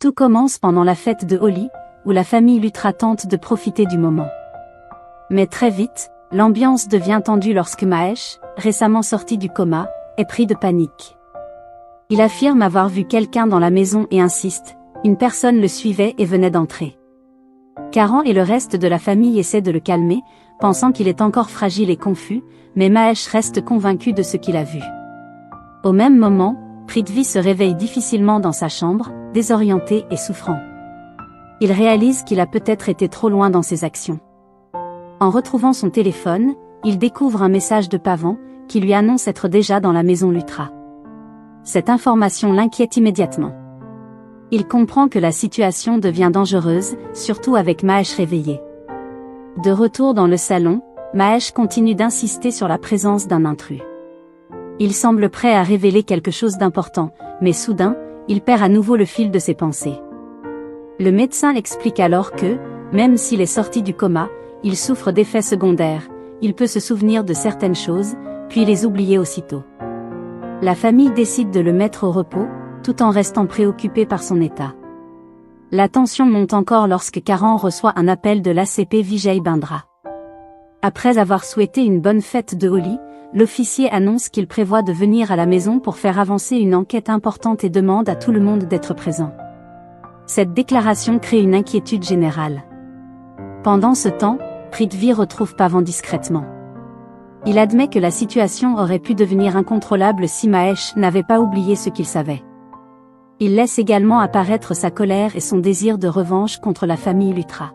Tout commence pendant la fête de Holi, où la famille Lutra tente de profiter du moment. Mais très vite, l'ambiance devient tendue lorsque Mahesh, récemment sorti du coma, est pris de panique. Il affirme avoir vu quelqu'un dans la maison et insiste, une personne le suivait et venait d'entrer. Karan et le reste de la famille essaient de le calmer, pensant qu'il est encore fragile et confus, mais Mahesh reste convaincu de ce qu'il a vu. Au même moment, Prithvi se réveille difficilement dans sa chambre, désorienté et souffrant. Il réalise qu'il a peut-être été trop loin dans ses actions. En retrouvant son téléphone, il découvre un message de Pavan, qui lui annonce être déjà dans la maison Lutra. Cette information l'inquiète immédiatement. Il comprend que la situation devient dangereuse, surtout avec Mahesh réveillé. De retour dans le salon, Mahesh continue d'insister sur la présence d'un intrus. Il semble prêt à révéler quelque chose d'important, mais soudain, il perd à nouveau le fil de ses pensées. Le médecin explique alors que, même s'il est sorti du coma, il souffre d'effets secondaires, il peut se souvenir de certaines choses, puis les oublier aussitôt. La famille décide de le mettre au repos, tout en restant préoccupée par son état. La tension monte encore lorsque Karan reçoit un appel de l'ACP Vijay Bindra. Après avoir souhaité une bonne fête de Holi, l'officier annonce qu'il prévoit de venir à la maison pour faire avancer une enquête importante et demande à tout le monde d'être présent. Cette déclaration crée une inquiétude générale. Pendant ce temps, Prithvi retrouve Pavan discrètement. Il admet que la situation aurait pu devenir incontrôlable si Mahesh n'avait pas oublié ce qu'il savait. Il laisse également apparaître sa colère et son désir de revanche contre la famille Lutra.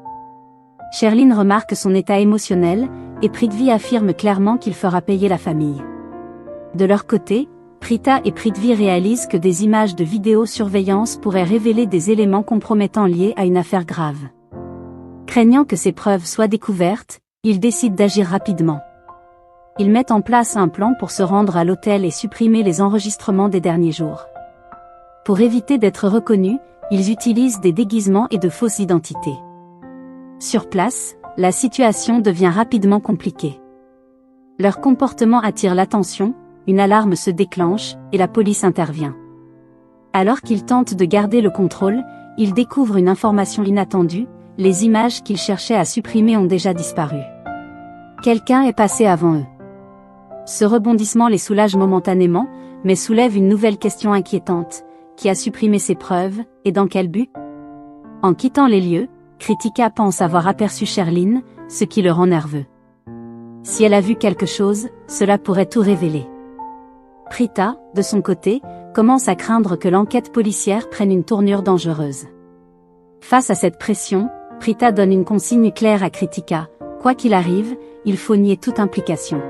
Sherlyn remarque son état émotionnel, et Prithvi affirme clairement qu'il fera payer la famille. De leur côté, Prita et Prithvi réalisent que des images de vidéosurveillance pourraient révéler des éléments compromettants liés à une affaire grave. Craignant que ces preuves soient découvertes, ils décident d'agir rapidement. Ils mettent en place un plan pour se rendre à l'hôtel et supprimer les enregistrements des derniers jours. Pour éviter d'être reconnus, ils utilisent des déguisements et de fausses identités. Sur place, la situation devient rapidement compliquée. Leur comportement attire l'attention, une alarme se déclenche, et la police intervient. Alors qu'ils tentent de garder le contrôle, ils découvrent une information inattendue, les images qu'ils cherchaient à supprimer ont déjà disparu. Quelqu'un est passé avant eux. Ce rebondissement les soulage momentanément, mais soulève une nouvelle question inquiétante. Qui a supprimé ces preuves, et dans quel but? En quittant les lieux, Kritika pense avoir aperçu Sherlyn, ce qui le rend nerveux. Si elle a vu quelque chose, cela pourrait tout révéler. Prita, de son côté, commence à craindre que l'enquête policière prenne une tournure dangereuse. Face à cette pression, Prita donne une consigne claire à Kritika, quoi qu'il arrive, il faut nier toute implication.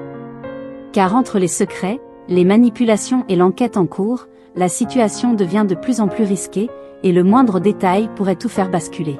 Car entre les secrets, les manipulations et l'enquête en cours, la situation devient de plus en plus risquée, et le moindre détail pourrait tout faire basculer.